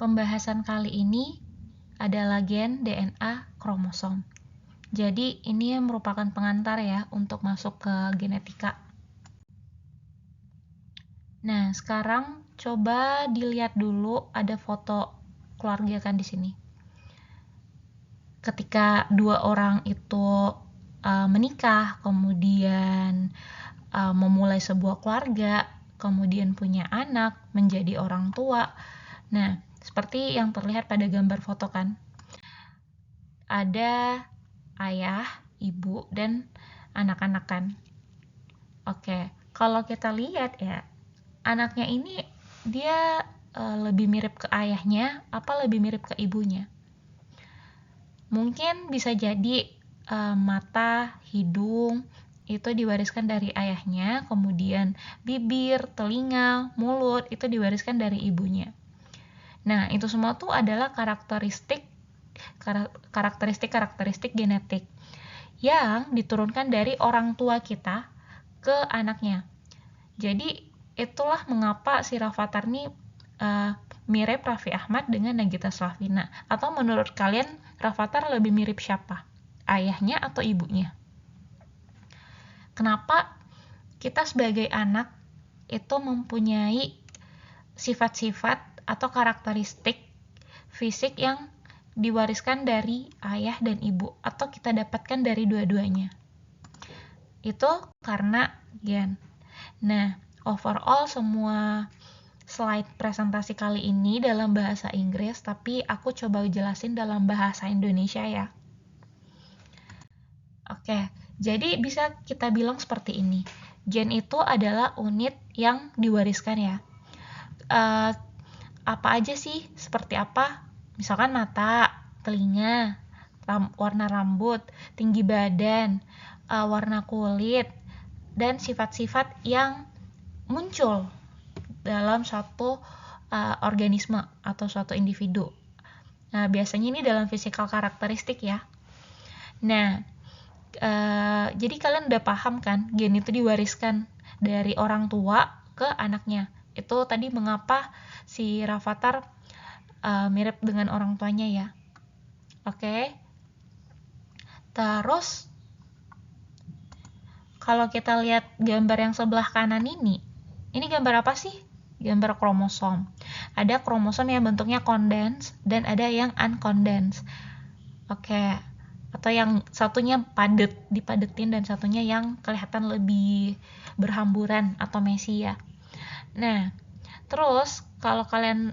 Pembahasan kali ini adalah gen, DNA, kromosom. Jadi ini merupakan pengantar ya untuk masuk ke genetika. Nah, sekarang coba dilihat dulu ada foto keluarga kan di sini. Ketika dua orang itu menikah, kemudian memulai sebuah keluarga, kemudian punya anak, menjadi orang tua. Nah, seperti yang terlihat pada gambar foto kan. Ada ayah, ibu, dan anak-anak kan. Oke, kalau kita lihat ya, anaknya ini dia lebih mirip ke ayahnya apa lebih mirip ke ibunya? Mungkin bisa jadi mata, hidung itu diwariskan dari ayahnya, kemudian bibir, telinga, mulut itu diwariskan dari ibunya. Nah, itu semua tuh adalah karakteristik genetik yang diturunkan dari orang tua kita ke anaknya. Jadi itulah mengapa si Rafathar ini mirip Raffi Ahmad dengan Nagita Slavina. Atau menurut kalian Rafathar lebih mirip siapa? Ayahnya atau ibunya? Kenapa kita sebagai anak itu mempunyai sifat-sifat atau karakteristik fisik yang diwariskan dari ayah dan ibu atau kita dapatkan dari dua-duanya? Itu karena gen. Nah, overall semua slide presentasi kali ini dalam bahasa Inggris, tapi aku coba jelasin dalam bahasa Indonesia ya. Oke, jadi bisa kita bilang seperti ini. Gen itu adalah unit yang diwariskan ya. Apa aja sih? Seperti apa? Misalkan mata, telinga, warna rambut, tinggi badan, warna kulit, dan sifat-sifat yang muncul dalam suatu organisme atau suatu individu. Nah, biasanya ini dalam physical karakteristik ya. Nah, jadi kalian udah paham kan, gen itu diwariskan dari orang tua ke anaknya. Itu tadi mengapa si Rafathar mirip dengan orang tuanya ya. Oke. Terus kalau kita lihat gambar yang sebelah kanan ini gambar apa sih? Gambar kromosom. Ada kromosom yang bentuknya condensed dan ada yang uncondensed. Oke. Atau yang satunya padat, dipadetin, dan satunya yang kelihatan lebih berhamburan atau messy ya. Nah, terus kalau kalian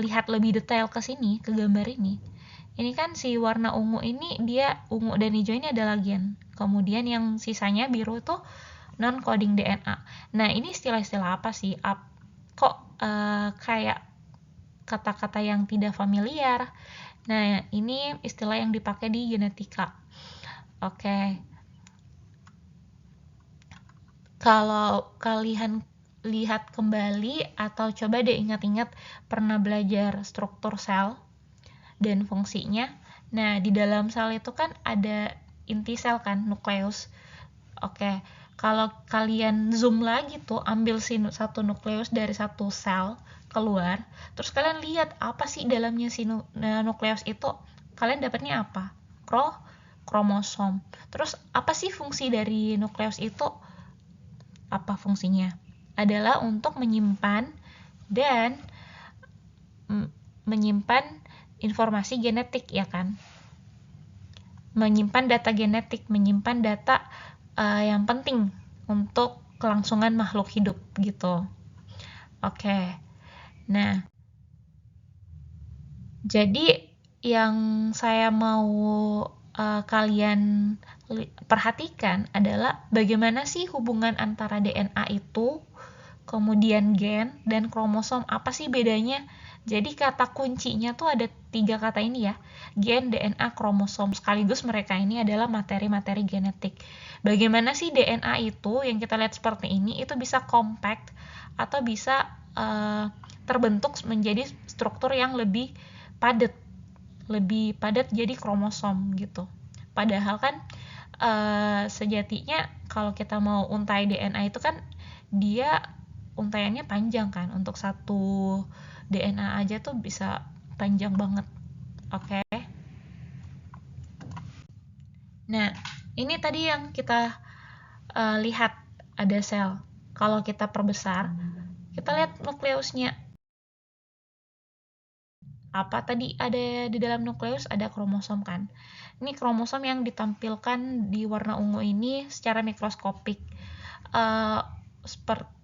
lihat lebih detail ke sini, ke gambar ini kan si warna ungu ini, dia ungu dan hijau ini adalah gen. Kemudian yang sisanya biru itu non-coding DNA. Nah, ini istilah-istilah apa sih? Kok kayak kata-kata yang tidak familiar? Nah, ini istilah yang dipakai di genetika. Oke. Kalau kalian lihat kembali atau coba deh ingat-ingat pernah belajar struktur sel dan fungsinya. Nah, di dalam sel itu kan ada inti sel kan, nukleus. Oke, kalau kalian zoom lagi tuh, ambil satu nukleus dari satu sel keluar, terus kalian lihat apa sih dalamnya si nukleus itu, kalian dapatnya apa? Kromosom. Terus apa sih fungsi dari nukleus itu? Apa fungsinya? Adalah untuk menyimpan dan menyimpan informasi genetik ya kan, menyimpan data genetik, menyimpan data yang penting untuk kelangsungan makhluk hidup gitu. Oke. Nah, jadi yang saya mau kalian perhatikan adalah bagaimana sih hubungan antara DNA itu, kemudian gen dan kromosom, apa sih bedanya? Jadi kata kuncinya tuh ada 3 kata ini ya, gen, DNA, kromosom, sekaligus mereka ini adalah materi-materi genetik. Bagaimana sih DNA itu yang kita lihat seperti ini itu bisa compact atau bisa terbentuk menjadi struktur yang lebih padat jadi kromosom gitu. Padahal kan sejatinya kalau kita mau untai DNA itu kan dia untaiannya panjang kan, untuk satu DNA aja tuh bisa panjang banget. Oke. Nah, ini tadi yang kita lihat ada sel. Kalau kita perbesar, kita lihat nukleusnya. Apa tadi ada di dalam nukleus? Ada kromosom kan. Ini kromosom yang ditampilkan di warna ungu ini secara mikroskopik.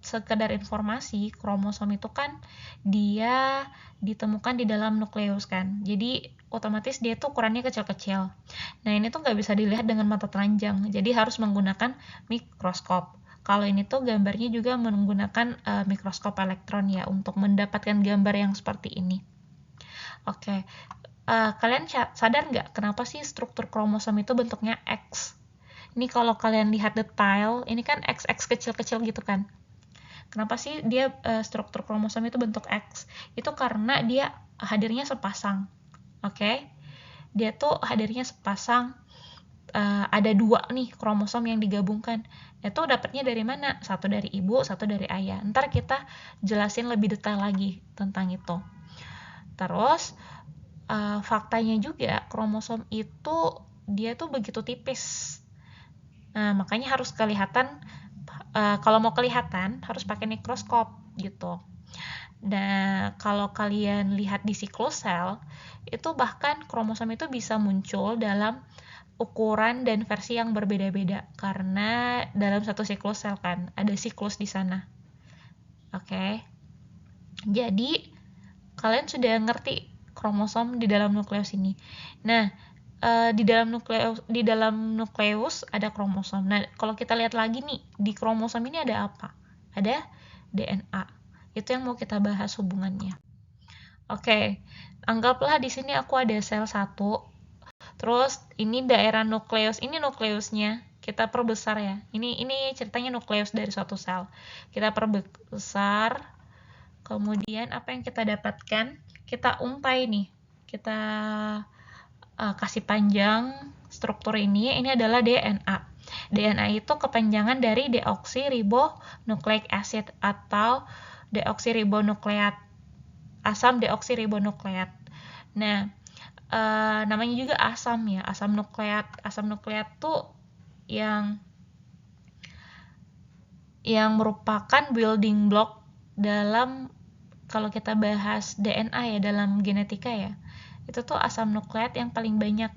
Sekedar informasi, kromosom itu kan dia ditemukan di dalam nukleus kan. Jadi otomatis dia tuh ukurannya kecil-kecil. Nah, ini tuh nggak bisa dilihat dengan mata telanjang. Jadi harus menggunakan mikroskop. Kalau ini tuh gambarnya juga menggunakan mikroskop elektron ya, untuk mendapatkan gambar yang seperti ini. Oke. Kalian sadar nggak kenapa sih struktur kromosom itu bentuknya X? Ini kalau kalian lihat detail, ini kan XX kecil-kecil gitu kan. Kenapa sih dia struktur kromosom itu bentuk X? Itu karena dia hadirnya sepasang. Oke. Dia tuh hadirnya sepasang, ada 2 nih kromosom yang digabungkan. Itu dapatnya dari mana? Satu dari ibu, satu dari ayah. Ntar kita jelasin lebih detail lagi tentang itu. Terus faktanya juga kromosom itu dia tuh begitu tipis. Nah, makanya harus kelihatan, kalau mau kelihatan harus pakai mikroskop gitu. Nah, kalau kalian lihat di siklus sel, itu bahkan kromosom itu bisa muncul dalam ukuran dan versi yang berbeda-beda, karena dalam satu siklus sel kan ada siklus di sana. Oke. Jadi kalian sudah ngerti kromosom di dalam nukleus ini. Nah, di dalam nukleus ada kromosom. Nah, kalau kita lihat lagi nih, di kromosom ini ada apa? Ada DNA. Itu yang mau kita bahas hubungannya. Oke, anggaplah di sini aku ada sel 1. Terus ini daerah nukleus, ini nukleusnya. Kita perbesar ya. Ini ceritanya nukleus dari suatu sel. Kita perbesar. Kemudian apa yang kita dapatkan? Kita untai nih. Kita kasih panjang struktur ini adalah DNA. DNA itu kepanjangan dari deoksiribonukleik acid atau deoksiribonukleat, asam deoksiribonukleat. Nah, namanya juga asam ya, asam nukleat. Asam nukleat tuh yang merupakan building block dalam, kalau kita bahas DNA ya, dalam genetika ya, itu tuh asam nukleat yang paling banyak.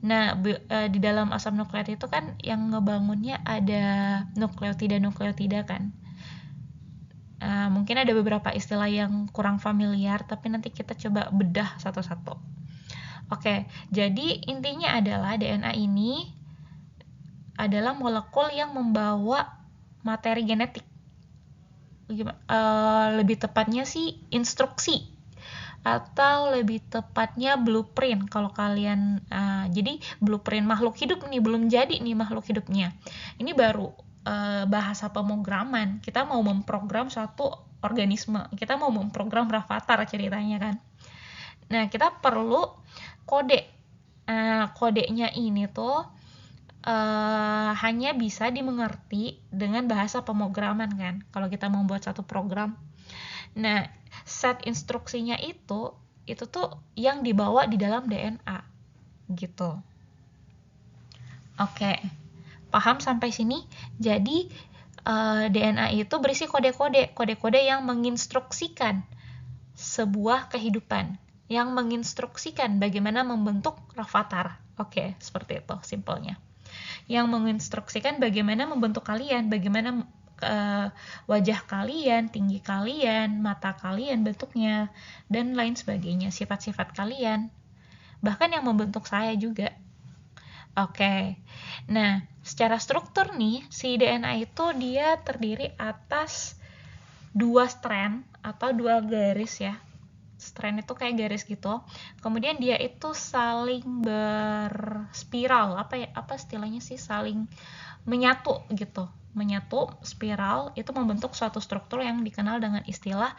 Nah, di dalam asam nukleat itu kan yang ngebangunnya ada nukleotida kan. Mungkin ada beberapa istilah yang kurang familiar, tapi nanti kita coba bedah satu-satu. Oke, jadi intinya adalah DNA ini adalah molekul yang membawa materi genetik. Lebih tepatnya sih instruksi, atau lebih tepatnya blueprint kalau kalian. Jadi blueprint makhluk hidup nih, belum jadi nih makhluk hidupnya. Ini baru bahasa pemrograman. Kita mau memprogram suatu organisme, kita mau memprogram Rafathar ceritanya kan. Nah, kita perlu kode. Kodenya ini tuh hanya bisa dimengerti dengan bahasa pemrograman kan, kalau kita membuat satu program. Nah, set instruksinya itu tuh yang dibawa di dalam DNA gitu. Oke, paham sampai sini? Jadi DNA itu berisi kode-kode yang menginstruksikan sebuah kehidupan, yang menginstruksikan bagaimana membentuk Rafathar. Oke, seperti itu simpelnya. Yang menginstruksikan bagaimana membentuk kalian, bagaimana wajah kalian, tinggi kalian, mata kalian bentuknya, dan lain sebagainya, sifat-sifat kalian. Bahkan yang membentuk saya juga. Oke. Nah, secara struktur nih, si DNA itu dia terdiri atas 2 strand atau 2 garis ya. Strand itu kayak garis gitu. Kemudian dia itu saling berspiral, apa istilahnya sih, saling menyatu gitu. Menyatu spiral itu membentuk suatu struktur yang dikenal dengan istilah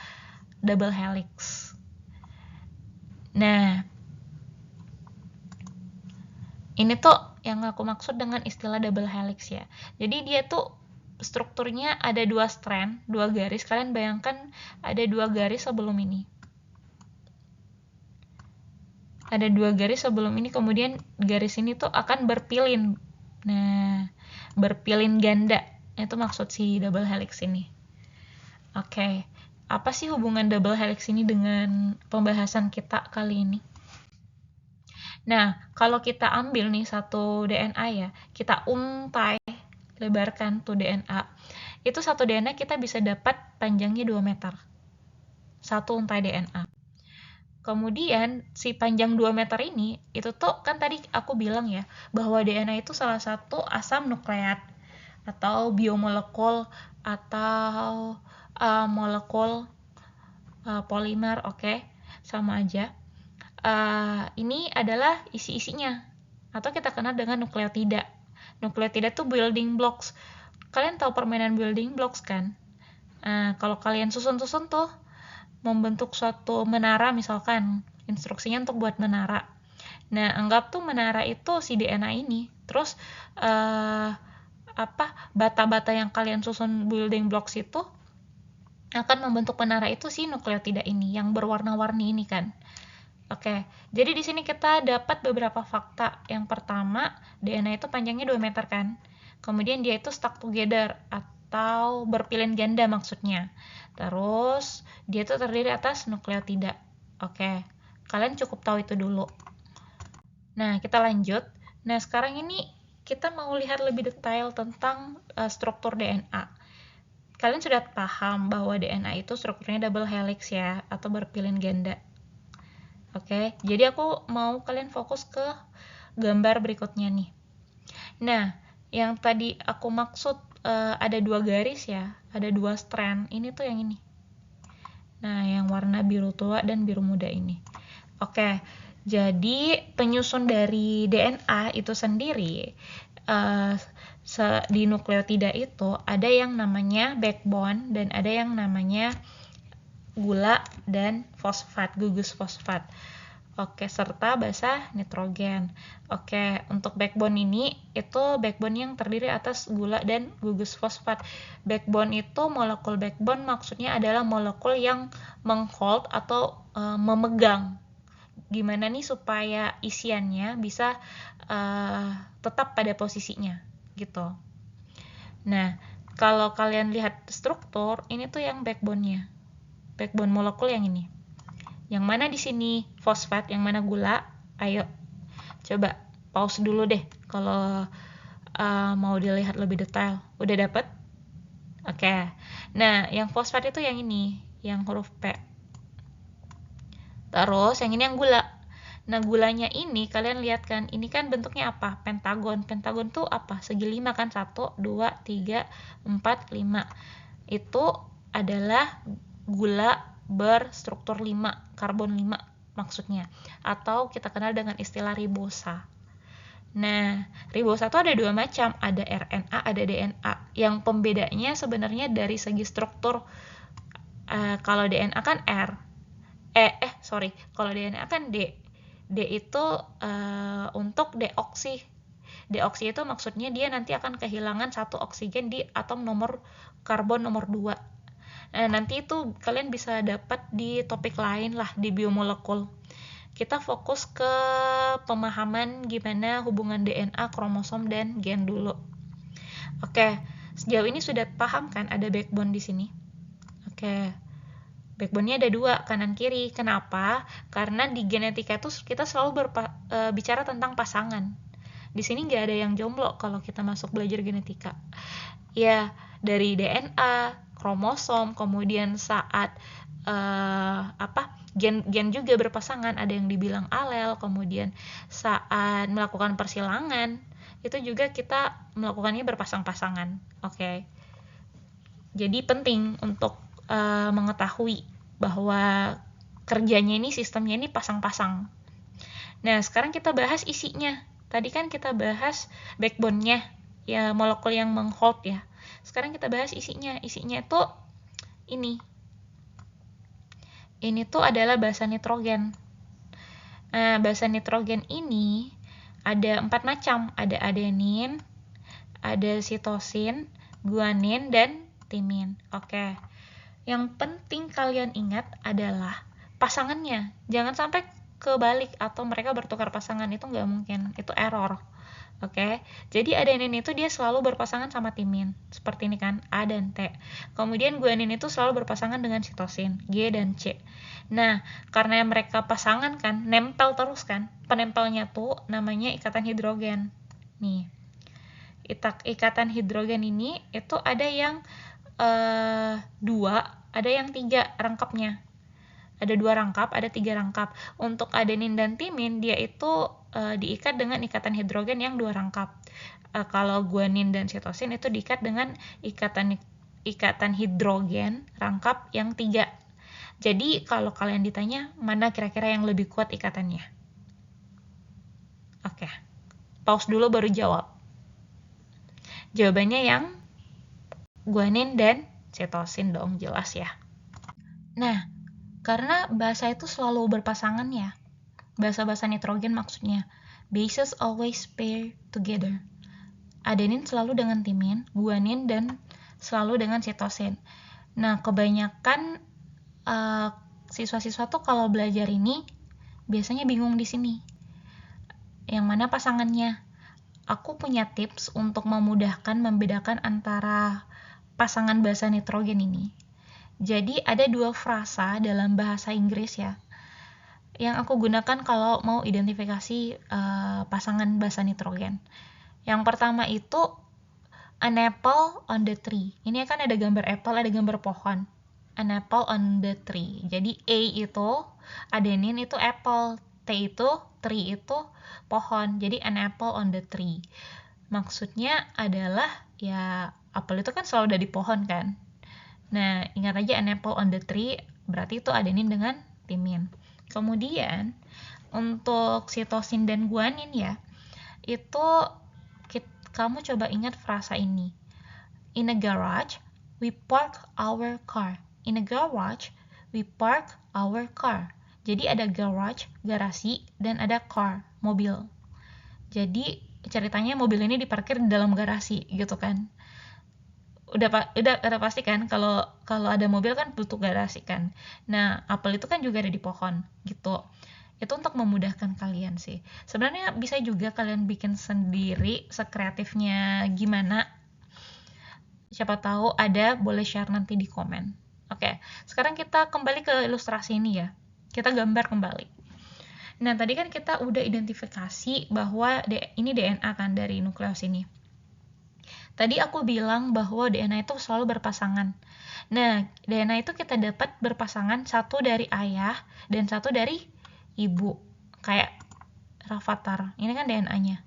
double helix. Nah, ini tuh yang aku maksud dengan istilah double helix ya. Jadi dia tuh strukturnya ada 2 strand, 2 garis. Kalian bayangkan ada 2 garis sebelum ini. Ada 2 garis sebelum ini, kemudian garis ini tuh akan berpilin. Nah, berpilin ganda. Itu maksud si double helix ini. Oke. Apa sih hubungan double helix ini dengan pembahasan kita kali ini? Nah, kalau kita ambil nih satu DNA ya, kita untai, lebarkan tuh DNA. Itu satu DNA kita bisa dapat panjangnya 2 meter. Satu untai DNA. Kemudian si panjang 2 meter ini, itu tuh kan tadi aku bilang ya, bahwa DNA itu salah satu asam nukleat atau biomolekul atau molekul polimer, oke, sama aja. Ini adalah isi-isinya, atau kita kenal dengan nukleotida. Nukleotida tuh building blocks. Kalian tahu permainan building blocks kan? Kalau kalian susun-susun tuh membentuk suatu menara, misalkan instruksinya untuk buat menara. Nah, anggap tuh menara itu si DNA ini. Terus bata-bata yang kalian susun building blocks itu akan membentuk menara itu si nukleotida ini yang berwarna-warni ini kan. Oke, jadi di sini kita dapat beberapa fakta. Yang pertama, DNA itu panjangnya 2 meter kan. Kemudian dia itu stuck together atau berpilin ganda maksudnya. Terus, dia itu terdiri atas nukleotida. Oke, kalian cukup tahu itu dulu. Nah, kita lanjut. Nah, sekarang ini kita mau lihat lebih detail tentang struktur DNA. Kalian sudah paham bahwa DNA itu strukturnya double helix ya, atau berpilin ganda. Oke, jadi aku mau kalian fokus ke gambar berikutnya nih. Nah, yang tadi aku maksud ada 2 garis ya, ada 2 strand. Ini tuh yang ini. Nah, yang warna biru tua dan biru muda ini. Oke, jadi penyusun dari DNA itu sendiri di nukleotida itu ada yang namanya backbone dan ada yang namanya gula dan fosfat, gugus fosfat. Oke, serta basa nitrogen. Oke, untuk backbone ini itu backbone yang terdiri atas gula dan gugus fosfat. Backbone itu molekul backbone maksudnya adalah molekul yang menghold atau memegang. Gimana nih supaya isiannya bisa tetap pada posisinya gitu. Nah, kalau kalian lihat struktur, ini tuh yang backbone-nya. Backbone molekul yang ini. Yang mana di sini fosfat, yang mana gula? Ayo, coba pause dulu deh kalau mau dilihat lebih detail. Udah dapet? Oke. Nah, yang fosfat itu yang ini, yang huruf P. Terus yang ini yang gula. Nah, gulanya ini kalian lihat kan, ini kan bentuknya apa? Pentagon. Pentagon tuh apa? Segi 5 kan? 1, 2, 3, 4, 5. Itu adalah gula berstruktur 5, karbon 5 maksudnya, atau kita kenal dengan istilah ribosa. Nah, ribosa itu ada 2 macam, ada RNA, ada DNA. Yang pembedanya sebenarnya dari segi struktur. Kalau DNA kan R. Kalau DNA kan D. D itu untuk deoksi. Deoksi itu maksudnya dia nanti akan kehilangan satu oksigen di atom nomor karbon nomor 2. Nanti itu kalian bisa dapat di topik lain lah, di biomolekul. Kita fokus ke pemahaman gimana hubungan DNA, kromosom, dan gen dulu. Oke, sejauh ini sudah paham kan ada backbone di sini? Oke, backbone-nya ada 2, kanan kiri. Kenapa? Karena di genetika itu kita selalu bicara tentang pasangan. Di sini nggak ada yang jomblo kalau kita masuk belajar genetika. Ya, dari DNA, kromosom, kemudian saat gen juga berpasangan, ada yang dibilang alel, kemudian saat melakukan persilangan itu juga kita melakukannya berpasang-pasangan. Oke. Jadi penting untuk mengetahui bahwa kerjanya ini, sistemnya ini pasang-pasang. Nah, sekarang kita bahas isinya. Tadi kan kita bahas backbone-nya, ya molekul yang menghold ya. Sekarang kita bahas isinya. Isinya itu ini. Ini tuh adalah basa nitrogen. Nah, basa nitrogen ini ada 4 macam. Ada adenin, ada sitosin, guanin dan timin. Oke. Yang penting kalian ingat adalah pasangannya. Jangan sampai kebalik atau mereka bertukar pasangan, itu nggak mungkin. Itu error. Oke, jadi adenin itu dia selalu berpasangan sama timin, seperti ini kan, A dan T. Kemudian guanin itu selalu berpasangan dengan sitosin, G dan C. Nah, karena mereka pasangan kan, nempel terus kan, penempelnya tuh namanya ikatan hidrogen. Nih, ikatan hidrogen ini itu ada yang 2, ada yang 3 rangkapnya. Ada 2 rangkap, ada 3 rangkap. Untuk adenin dan timin, dia itu diikat dengan ikatan hidrogen yang 2 rangkap. Kalau guanin dan sitosin itu diikat dengan ikatan hidrogen rangkap yang 3. Jadi kalau kalian ditanya, mana kira-kira yang lebih kuat ikatannya? Oke, pause dulu baru jawab. Jawabannya yang guanin dan sitosin dong, jelas ya. Nah, karena basa itu selalu berpasangan ya, basa-basa nitrogen maksudnya, bases always pair together. Adenin selalu dengan timin, guanin dan selalu dengan sitosin. Nah, kebanyakan siswa-siswa tuh kalau belajar ini biasanya bingung di sini. Yang mana pasangannya? Aku punya tips untuk memudahkan membedakan antara pasangan basa nitrogen ini. Jadi ada 2 frasa dalam bahasa Inggris ya, yang aku gunakan kalau mau identifikasi pasangan basa nitrogen. Yang pertama itu an apple on the tree. Ini kan ada gambar apple, ada gambar pohon. An apple on the tree. Jadi A itu adenin itu apple, T itu tree itu pohon. Jadi an apple on the tree. Maksudnya adalah ya apel itu kan selalu ada di pohon kan. Nah, ingat aja an apple on the tree berarti itu adenin dengan timin. Kemudian untuk sitosin dan guanin ya, itu kamu coba ingat frasa ini. In a garage, we park our car. In a garage, we park our car. Jadi ada garage, garasi, dan ada car, mobil. Jadi ceritanya mobil ini diparkir di dalam garasi gitu kan. Udah pasti kan kalau ada mobil kan butuh garasi kan. Nah, apel itu kan juga ada di pohon gitu. Itu untuk memudahkan kalian sih. Sebenarnya bisa juga kalian bikin sendiri, sekreatifnya gimana. Siapa tahu ada, boleh share nanti di komen. Oke, sekarang kita kembali ke ilustrasi ini ya. Kita gambar kembali. Nah, tadi kan kita udah identifikasi bahwa ini DNA kan dari nukleus ini. Tadi aku bilang bahwa DNA itu selalu berpasangan. Nah, DNA itu kita dapat berpasangan satu dari ayah dan satu dari ibu. Kayak Rafathar. Ini kan DNA-nya.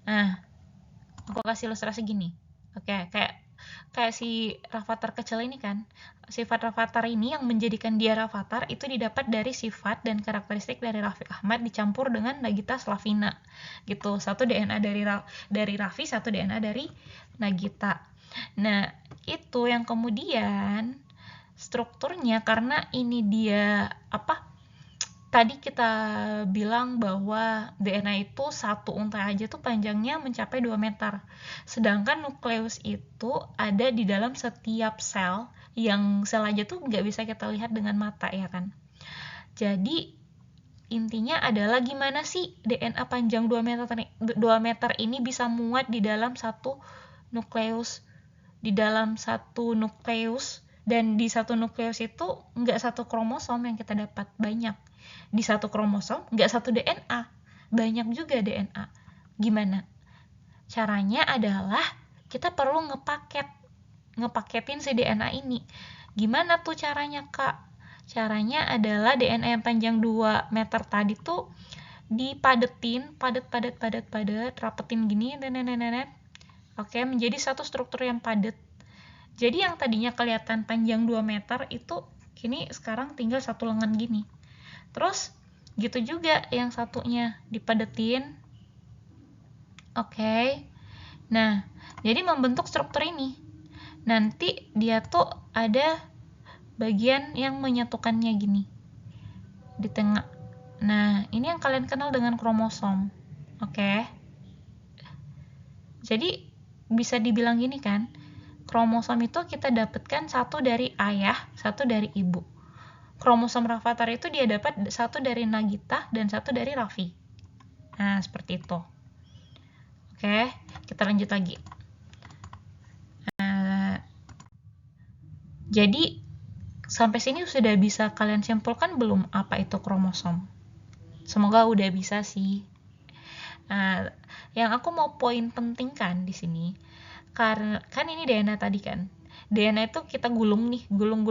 Nah, aku kasih ilustrasi gini. Oke, kayak si Rafathar kecil ini kan. Sifat Rafathar ini yang menjadikan dia Rafathar itu didapat dari sifat dan karakteristik dari Raffi Ahmad dicampur dengan Nagita Slavina. Gitu. Satu DNA dari Raffi, satu DNA dari Nagita. Nah, itu yang kemudian strukturnya karena ini dia tadi kita bilang bahwa DNA itu satu untai aja tuh panjangnya mencapai 2 meter. Sedangkan nukleus itu ada di dalam setiap sel, yang sel aja tuh nggak bisa kita lihat dengan mata ya kan. Jadi intinya adalah gimana sih DNA panjang 2 meter ini bisa muat di dalam satu nukleus. Di dalam satu nukleus, dan di satu nukleus itu nggak satu kromosom yang kita dapat, banyak. Di satu kromosom nggak satu DNA, banyak juga DNA. Gimana? Caranya adalah kita perlu ngepaketin si DNA ini. Gimana tuh caranya, Kak? Caranya adalah DNA yang panjang 2 meter tadi tuh dipadetin, padet, rapetin gini, oke, menjadi satu struktur yang padat. Jadi yang tadinya kelihatan panjang 2 meter itu kini sekarang tinggal satu lengan gini. Terus gitu juga yang satunya dipadetin. Oke. Nah, jadi membentuk struktur ini. Nanti dia tuh ada bagian yang menyatukannya gini di tengah. Nah, ini yang kalian kenal dengan kromosom. Oke. Jadi bisa dibilang gini kan, kromosom itu kita dapatkan satu dari ayah, satu dari ibu. Kromosom Rafathar itu dia dapat satu dari Nagita dan satu dari Raffi. Nah, seperti itu. Oke, kita lanjut lagi. Jadi, sampai sini sudah bisa kalian simpulkan belum apa itu kromosom? Semoga udah bisa sih. Nah, yang aku mau poin penting kan di sini, karena kan ini DNA tadi kan. DNA itu kita gulung nih, gulung,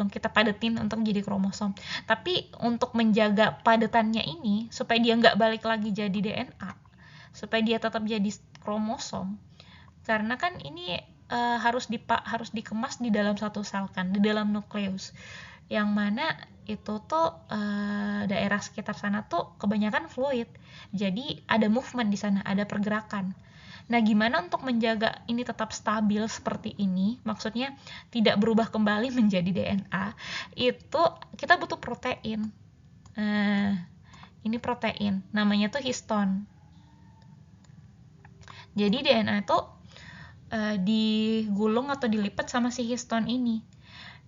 kita padetin untuk jadi kromosom. Tapi untuk menjaga padetannya ini, supaya dia nggak balik lagi jadi DNA, supaya dia tetap jadi kromosom, karena kan ini harus dikemas di dalam satu sel kan, di dalam nukleus, yang mana itu tuh daerah sekitar sana tuh kebanyakan fluid, jadi ada movement di sana, ada pergerakan. Nah, gimana untuk menjaga ini tetap stabil seperti ini, maksudnya tidak berubah kembali menjadi DNA, itu kita butuh protein. Ini protein, namanya tuh histon. Jadi DNA itu digulung atau dilipat sama si histon ini.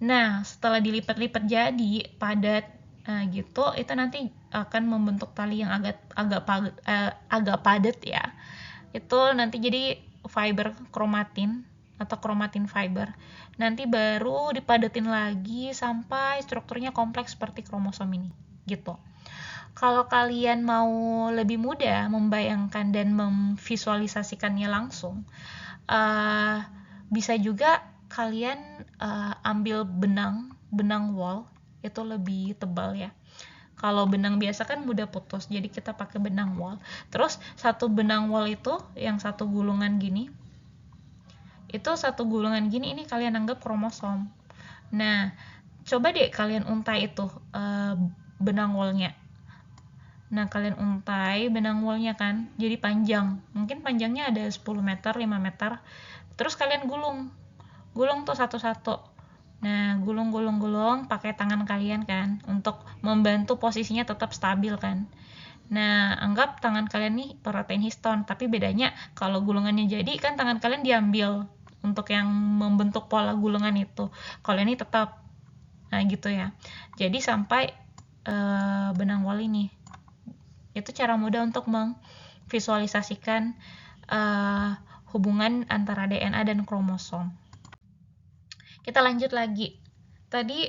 Nah, setelah dilipat-lipat jadi padat gitu, itu nanti akan membentuk tali yang agak padat ya. Itu nanti jadi fiber kromatin atau kromatin fiber. Nanti baru dipadetin lagi sampai strukturnya kompleks seperti kromosom ini, gitu. Kalau kalian mau lebih mudah membayangkan dan memvisualisasikannya langsung, bisa juga kalian ambil benang wol, itu lebih tebal ya. Kalau benang biasa kan mudah putus, jadi kita pakai benang wol. Terus satu benang wol itu yang satu gulungan gini, ini kalian anggap kromosom. Nah, coba deh kalian untai itu benang wolnya. Nah, kalian untai benang wolnya kan, jadi panjang. Mungkin panjangnya ada 10 meter, 5 meter. Terus kalian gulung tuh satu-satu. Nah, gulung pakai tangan kalian kan, untuk membantu posisinya tetap stabil kan. Nah, anggap tangan kalian nih protein histon, tapi bedanya kalau gulungannya jadi kan tangan kalian diambil untuk yang membentuk pola gulungan itu. Kalau ini tetap, nah gitu ya. Jadi sampai benang wol ini. Itu cara mudah untuk memvisualisasikan hubungan antara DNA dan kromosom. Kita lanjut lagi. Tadi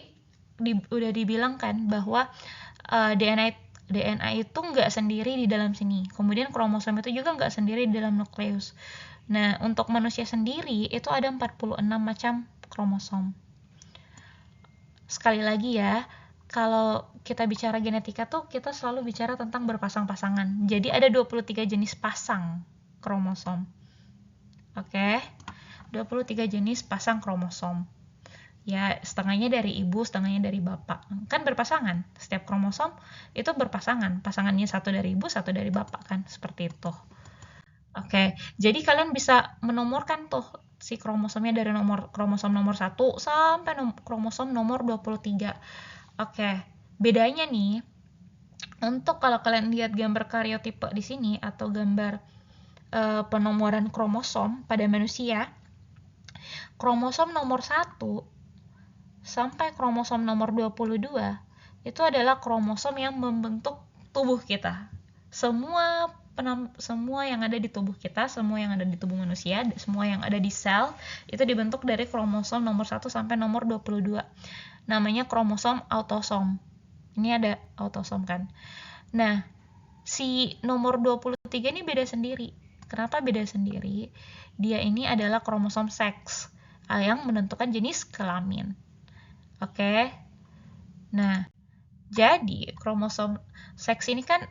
udah dibilang kan bahwa DNA itu nggak sendiri di dalam sini. Kemudian kromosom itu juga nggak sendiri di dalam nukleus. Nah, untuk manusia sendiri itu ada 46 macam kromosom. Sekali lagi ya, kalau kita bicara genetika tuh kita selalu bicara tentang berpasang-pasangan. Jadi ada 23 jenis pasang kromosom. Oke? 23 jenis pasang kromosom. Ya, setengahnya dari ibu, setengahnya dari bapak. Kan berpasangan. Setiap kromosom itu berpasangan. Pasangannya satu dari ibu, satu dari bapak kan. Seperti itu. Oke, jadi kalian bisa menomorkan tuh si kromosomnya dari kromosom nomor 1 sampai kromosom nomor 23. Oke, bedanya nih, untuk kalau kalian lihat gambar karyotipe di sini atau gambar penomoran kromosom pada manusia, kromosom nomor 1 sampai kromosom nomor 22 itu adalah kromosom yang membentuk tubuh kita. Semua yang ada di tubuh kita, semua yang ada di tubuh manusia, semua yang ada di sel itu dibentuk dari kromosom nomor 1 sampai nomor 22. Namanya kromosom autosom. Ini ada autosom kan. Nah, si nomor 23 ini beda sendiri. Kenapa beda sendiri? Dia ini adalah kromosom seks yang menentukan jenis kelamin. Oke. Nah, jadi kromosom seks ini kan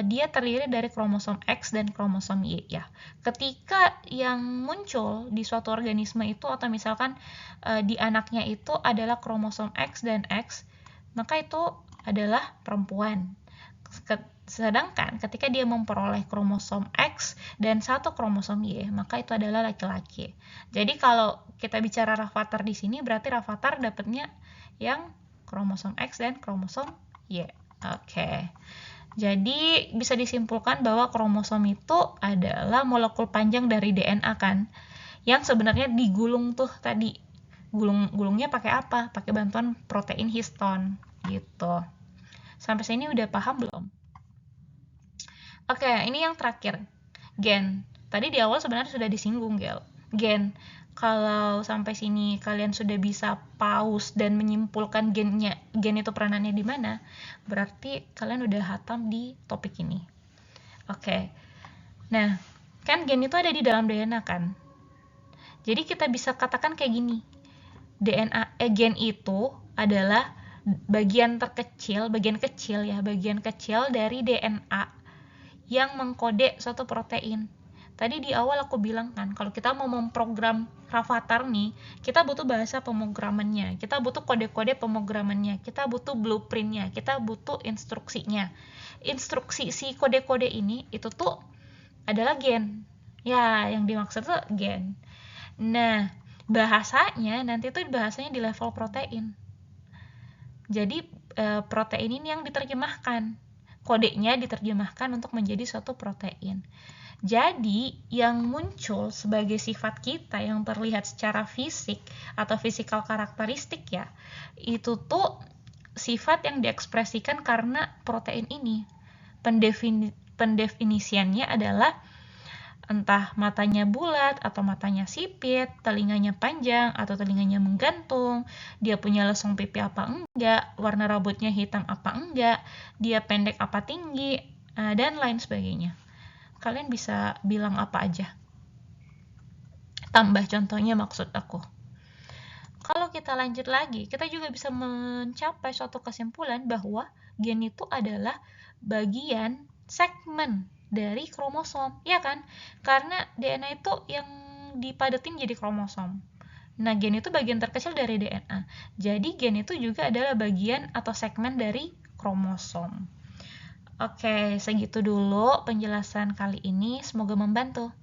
dia terdiri dari kromosom X dan kromosom Y ya. Ketika yang muncul di suatu organisme itu atau misalkan di anaknya itu adalah kromosom X dan X, maka itu adalah perempuan. Sedangkan ketika dia memperoleh kromosom X dan satu kromosom Y, maka itu adalah laki-laki. Jadi kalau kita bicara Rafathar di sini, berarti Rafathar dapatnya yang kromosom X dan kromosom Y. Oke. Jadi bisa disimpulkan bahwa kromosom itu adalah molekul panjang dari DNA kan, yang sebenarnya digulung tuh tadi. Gulungnya pakai apa? Pakai bantuan protein histon gitu. Sampai sini udah paham belum? Oke, ini yang terakhir. Gen. Tadi di awal sebenarnya sudah disinggung, Gen. Kalau sampai sini kalian sudah bisa pause dan menyimpulkan gen itu peranannya di mana, berarti kalian udah hatam di topik ini. Oke. Nah, kan gen itu ada di dalam DNA kan? Jadi kita bisa katakan kayak gini. Gen itu adalah bagian kecil dari DNA yang mengkode suatu protein. Tadi di awal aku bilang kan, kalau kita mau memprogram Rafathar nih, kita butuh bahasa pemrogramannya, kita butuh kode-kode pemrogramannya, kita butuh blueprintnya, kita butuh instruksinya. Instruksi si kode-kode ini itu tuh adalah gen. Ya, yang dimaksud tuh gen. Nah, bahasanya nanti tuh bahasanya di level protein. Jadi protein ini yang diterjemahkan, kodenya diterjemahkan untuk menjadi suatu protein. Jadi yang muncul sebagai sifat kita yang terlihat secara fisik atau physical karakteristik ya, itu tuh sifat yang diekspresikan karena protein ini. Pendefinisiannya adalah entah matanya bulat atau matanya sipit, telinganya panjang atau telinganya menggantung, dia punya lesung pipi apa enggak, warna rambutnya hitam apa enggak, dia pendek apa tinggi, dan lain sebagainya. Kalian bisa bilang apa aja. Tambah contohnya maksud aku. Kalau kita lanjut lagi, kita juga bisa mencapai suatu kesimpulan bahwa gen itu adalah bagian segmen dari kromosom, ya kan? Karena DNA itu yang dipadatin jadi kromosom. Nah, gen itu bagian terkecil dari DNA. Jadi, gen itu juga adalah bagian atau segmen dari kromosom. Oke, segitu dulu penjelasan kali ini. Semoga membantu.